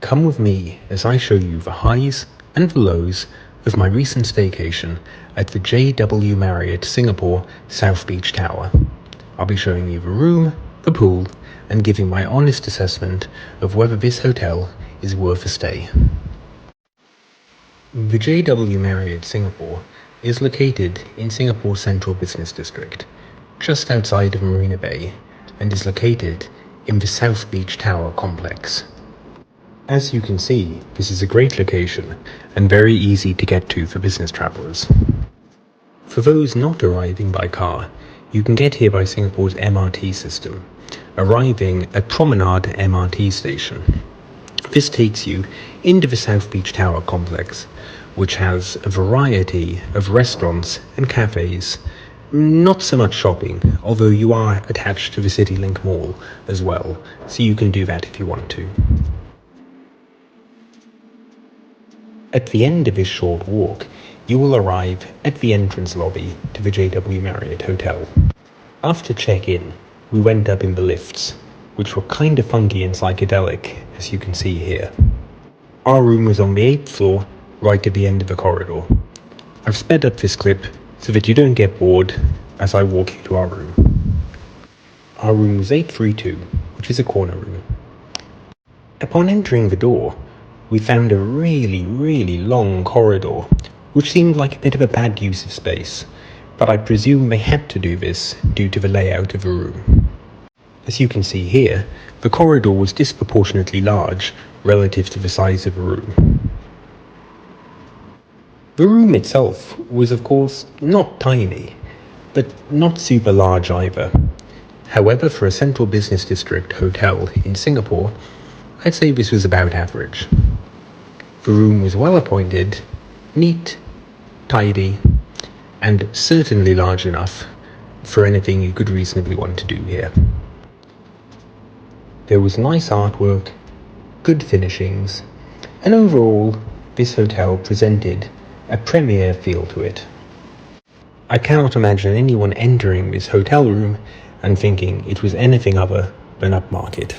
Come with me as I show you the highs and the lows of my recent staycation at the JW Marriott Singapore South Beach Tower. I'll be showing you the room, the pool, and giving my honest assessment of whether this hotel is worth a stay. The JW Marriott Singapore is located in Singapore's Central Business District, just outside of Marina Bay, and is located in the South Beach Tower complex. As you can see, this is a great location and very easy to get to for business travellers. For those not arriving by car, you can get here by Singapore's MRT system, arriving at Promenade MRT station. This takes you into the South Beach Tower complex, which has a variety of restaurants and cafes. Not so much shopping, although you are attached to the CityLink Mall as well, so you can do that if you want to. At the end of this short walk, you will arrive at the entrance lobby to the JW Marriott Hotel. After check-in, we went up in the lifts, which were kind of funky and psychedelic, as you can see here. Our room was on the 8th floor, right at the end of the corridor. I've sped up this clip so that you don't get bored as I walk you to our room. Our room was 832, which is a corner room. Upon entering the door, we found a really long corridor, which seemed like a bit of a bad use of space, but I presume they had to do this due to the layout of the room. As you can see here, the corridor was disproportionately large relative to the size of the room. The room itself was of course not tiny, but not super large either. However, for a central business district hotel in Singapore, I'd say this was about average. The room was well appointed, neat, tidy, and certainly large enough for anything you could reasonably want to do here. There was nice artwork, good finishings, and overall, this hotel presented a premier feel to it. I cannot imagine anyone entering this hotel room and thinking it was anything other than upmarket.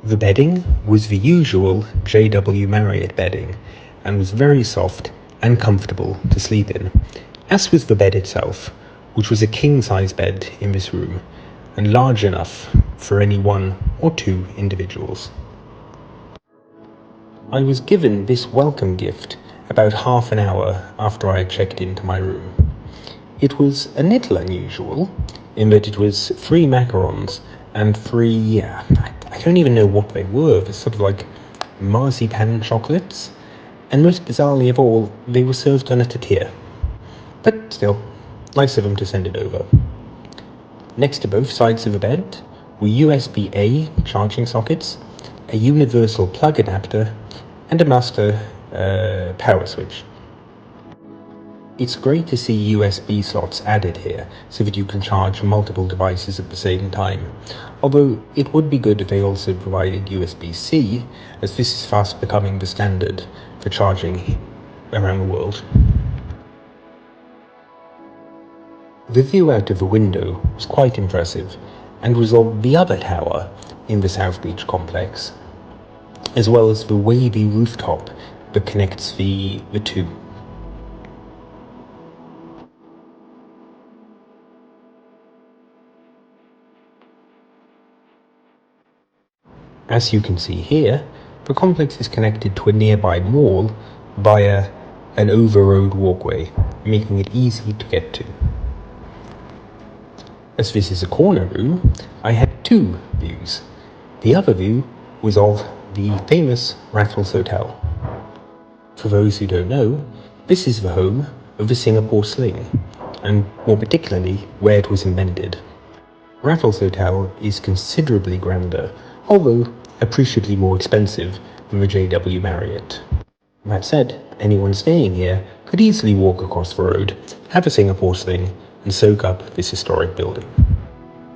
The bedding was the usual JW Marriott bedding and was very soft and comfortable to sleep in, as was the bed itself, which was a king-size bed in this room and large enough for any one or two individuals. I was given this welcome gift about half an hour after I had checked into my room. It was a little unusual in that it was 3 macarons and 3, I don't even know what they were. They're sort of like marzipan chocolates, and most bizarrely of all, they were served on a tortilla. But still, nice of them to send it over. Next to both sides of the bed were USB-A charging sockets, a universal plug adapter, and a master power switch. It's great to see USB slots added here so that you can charge multiple devices at the same time, although it would be good if they also provided USB-C, as this is fast becoming the standard for charging around the world. The view out of the window was quite impressive and was on the other tower in the South Beach complex, as well as the wavy rooftop that connects the two. As you can see here, the complex is connected to a nearby mall via an over-road walkway, making it easy to get to. As this is a corner room, I had 2 views. The other view was of the famous Raffles Hotel. For those who don't know, this is the home of the Singapore Sling, and more particularly where it was invented. Raffles Hotel is considerably grander, although appreciably more expensive than the JW Marriott. That said, anyone staying here could easily walk across the road, have a Singapore Sling, and soak up this historic building.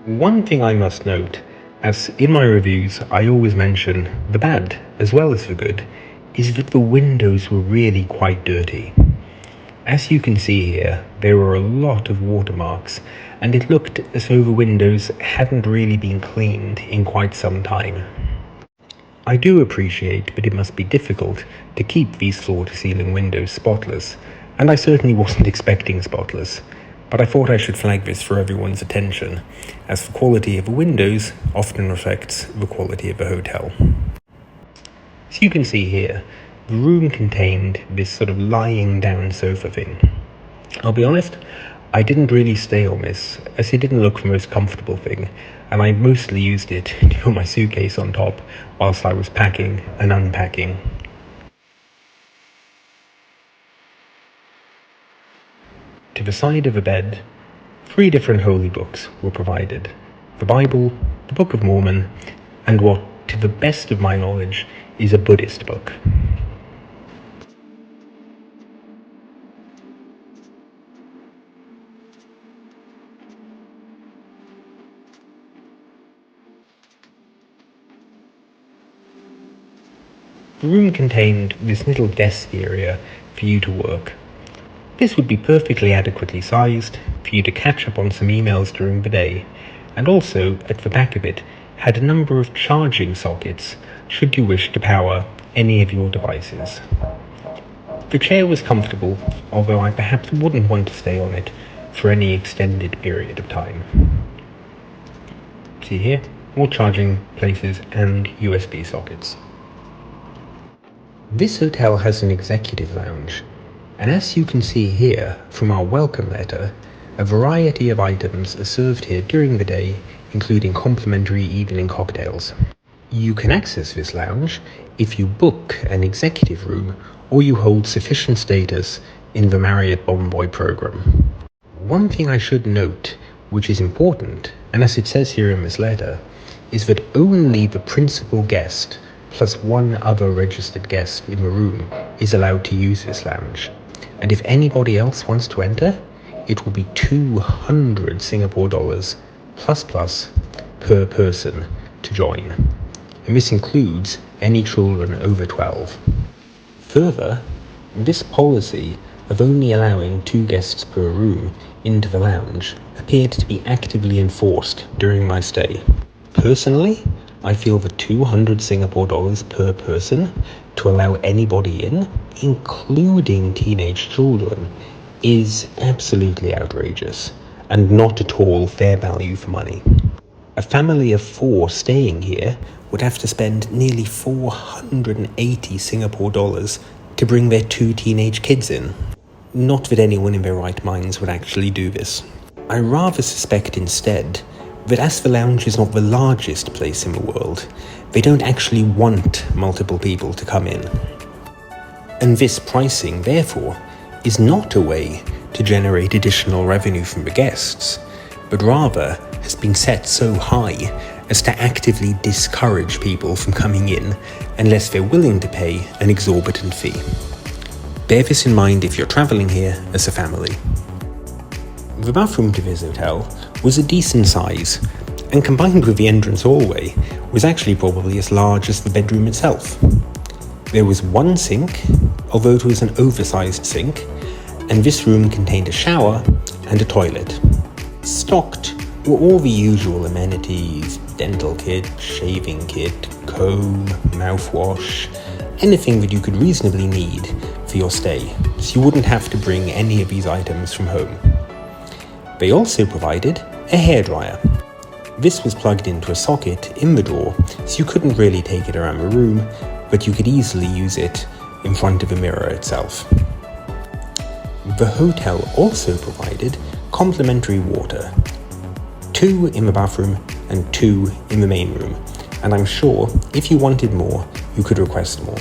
One thing I must note, as in my reviews I always mention the bad as well as the good, is that the windows were really quite dirty. As you can see here, there were a lot of watermarks, and it looked as though the windows hadn't really been cleaned in quite some time. I do appreciate that it must be difficult to keep these floor-to-ceiling windows spotless, and I certainly wasn't expecting spotless, but I thought I should flag this for everyone's attention, as the quality of the windows often reflects the quality of the hotel. As you can see here, the room contained this sort of lying down sofa thing. I'll be honest, I didn't really stay on this, as it didn't look the most comfortable thing, and I mostly used it to put my suitcase on top whilst I was packing and unpacking. To the side of the bed, 3 different holy books were provided: the Bible, the Book of Mormon, and what, to the best of my knowledge, is a Buddhist book. The room contained this little desk area for you to work. This would be perfectly adequately sized for you to catch up on some emails during the day, and also, at the back of it, had a number of charging sockets should you wish to power any of your devices. The chair was comfortable, although I perhaps wouldn't want to stay on it for any extended period of time. See here, more charging places and USB sockets. This hotel has an executive lounge, and as you can see here from our welcome letter, a variety of items are served here during the day, including complimentary evening cocktails. You can access this lounge if you book an executive room or you hold sufficient status in the Marriott Bonvoy program. One thing I should note, which is important, and as it says here in this letter, is that only the principal guest plus one other registered guest in the room is allowed to use this lounge. And if anybody else wants to enter, it will be 200 Singapore dollars plus per person to join. And this includes any children over 12. Further, this policy of only allowing 2 guests per room into the lounge appeared to be actively enforced during my stay. Personally, I feel that 200 Singapore dollars per person to allow anybody in, including teenage children, is absolutely outrageous and not at all fair value for money. A family of 4 staying here would have to spend nearly 480 Singapore dollars to bring their 2 teenage kids in. Not that anyone in their right minds would actually do this. I rather suspect instead that as the lounge is not the largest place in the world, they don't actually want multiple people to come in. And this pricing, therefore, is not a way to generate additional revenue from the guests, but rather has been set so high as to actively discourage people from coming in unless they're willing to pay an exorbitant fee. Bear this in mind if you're travelling here as a family. The bathroom to this hotel was a decent size, and combined with the entrance hallway, was actually probably as large as the bedroom itself. There was 1 sink, although it was an oversized sink, and this room contained a shower and a toilet. Stocked were all the usual amenities: dental kit, shaving kit, comb, mouthwash, anything that you could reasonably need for your stay, so you wouldn't have to bring any of these items from home. They also provided a hairdryer. This was plugged into a socket in the door, so you couldn't really take it around the room, but you could easily use it in front of the mirror itself. The hotel also provided complimentary water, 2 in the bathroom and 2 in the main room, and I'm sure if you wanted more, you could request more,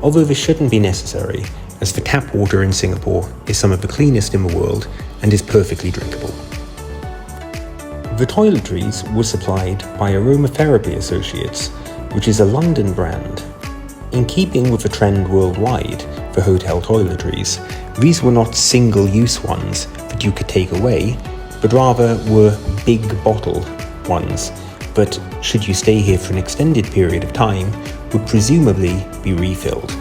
although this shouldn't be necessary, as the tap water in Singapore is some of the cleanest in the world and is perfectly drinkable. The toiletries were supplied by Aromatherapy Associates, which is a London brand. In keeping with the trend worldwide for hotel toiletries, these were not single-use ones that you could take away, but rather were big bottle ones, but should you stay here for an extended period of time, would presumably be refilled.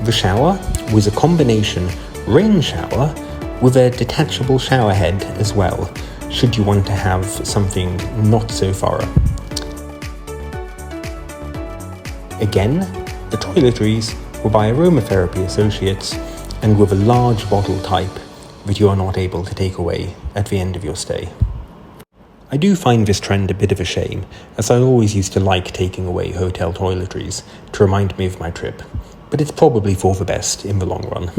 The shower was a combination rain shower with a detachable shower head as well, should you want to have something not so thorough. Again, the toiletries were by Aromatherapy Associates and with a large bottle type that you are not able to take away at the end of your stay. I do find this trend a bit of a shame, as I always used to like taking away hotel toiletries to remind me of my trip, but it's probably for the best in the long run.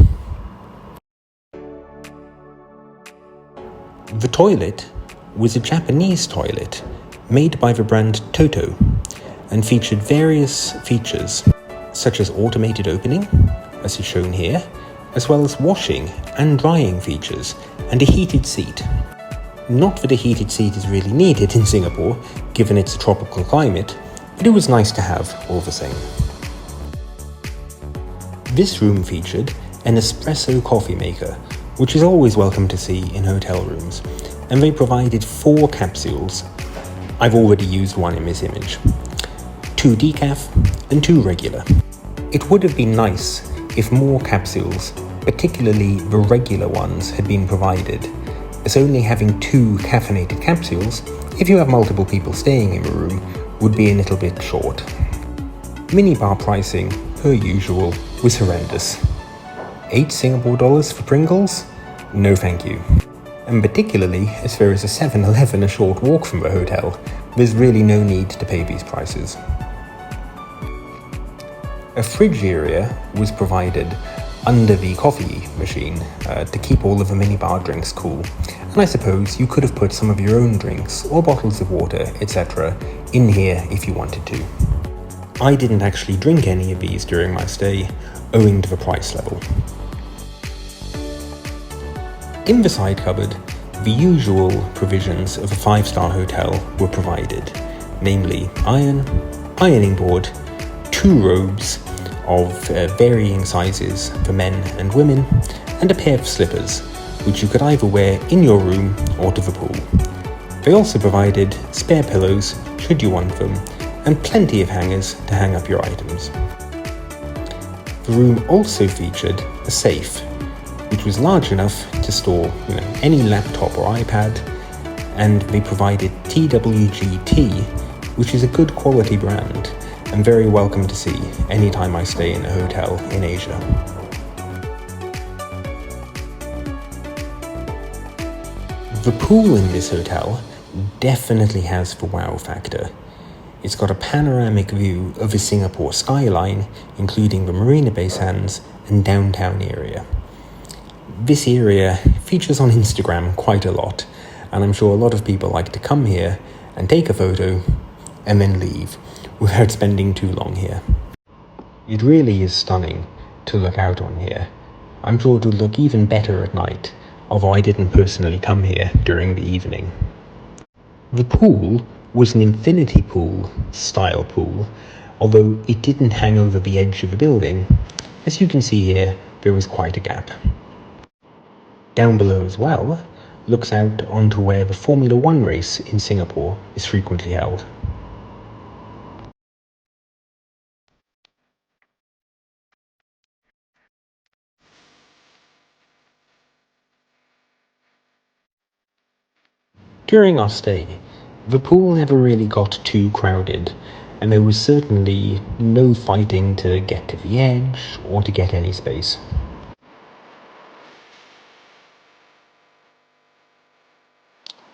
The toilet was a Japanese toilet made by the brand Toto and featured various features such as automated opening, as is shown here, as well as washing and drying features and a heated seat. Not that a heated seat is really needed in Singapore, given it's a tropical climate, but it was nice to have all the same. This room featured an espresso coffee maker, which is always welcome to see in hotel rooms, and they provided 4 capsules. I've already used one in this image. 2 decaf and 2 regular. It would have been nice if more capsules, particularly the regular ones, had been provided, as only having 2 caffeinated capsules, if you have multiple people staying in the room, would be a little bit short. Minibar pricing, per usual, was horrendous. 8 Singapore dollars for Pringles? No thank you. And particularly as there is a 7-Eleven a short walk from the hotel, there's really no need to pay these prices. A fridge area was provided under the coffee machine to keep all of the minibar drinks cool, and I suppose you could have put some of your own drinks or bottles of water, etc. in here if you wanted to. I didn't actually drink any of these during my stay, owing to the price level. In the side cupboard, the usual provisions of a 5-star hotel were provided, namely ironing board, 2 robes of varying sizes for men and women, and a pair of slippers, which you could either wear in your room or to the pool. They also provided spare pillows, should you want them, and plenty of hangers to hang up your items. The room also featured a safe, which was large enough to store any laptop or iPad, and they provided TWG tea, which is a good quality brand and very welcome to see anytime I stay in a hotel in Asia. The pool in this hotel definitely has the wow factor. It's got a panoramic view of the Singapore skyline, including the Marina Bay Sands and downtown area. This area features on Instagram quite a lot, and I'm sure a lot of people like to come here and take a photo and then leave without spending too long here. It really is stunning to look out on here. I'm sure it would look even better at night, although I didn't personally come here during the evening. The pool was an infinity pool style pool, although it didn't hang over the edge of the building. As you can see here, there was quite a gap. Down below as well, looks out onto where the Formula 1 race in Singapore is frequently held. During our stay, the pool never really got too crowded, and there was certainly no fighting to get to the edge or to get any space.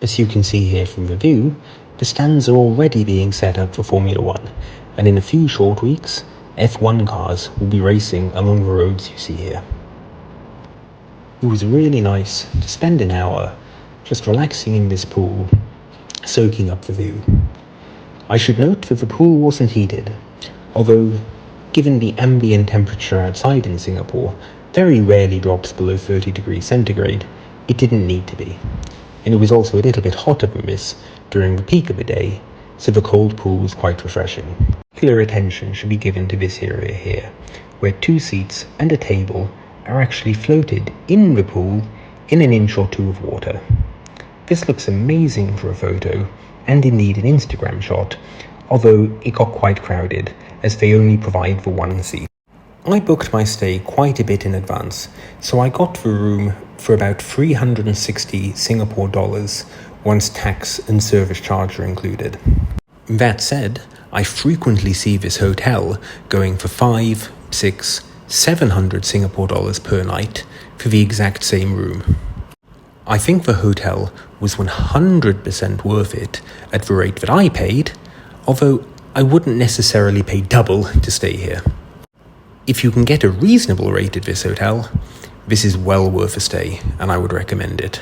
As you can see here from the view, the stands are already being set up for Formula 1, and in a few short weeks, F1 cars will be racing along the roads you see here. It was really nice to spend an hour just relaxing in this pool, soaking up the view. I should note that the pool wasn't heated, although given the ambient temperature outside in Singapore very rarely drops below 30 degrees centigrade, it didn't need to be. And it was also a little bit hotter than this during the peak of the day, so the cold pool was quite refreshing. Particular attention should be given to this area here, where 2 seats and a table are actually floated in the pool in an inch or 2 of water. This looks amazing for a photo, and indeed an Instagram shot, although it got quite crowded as they only provide for 1 seat. I booked my stay quite a bit in advance, so I got the room for about 360 Singapore dollars once tax and service charge are included. That said, I frequently see this hotel going for 5, 6, 700 Singapore dollars per night for the exact same room. I think the hotel was 100% worth it at the rate that I paid, although I wouldn't necessarily pay double to stay here. If you can get a reasonable rate at this hotel, this is well worth a stay, and I would recommend it.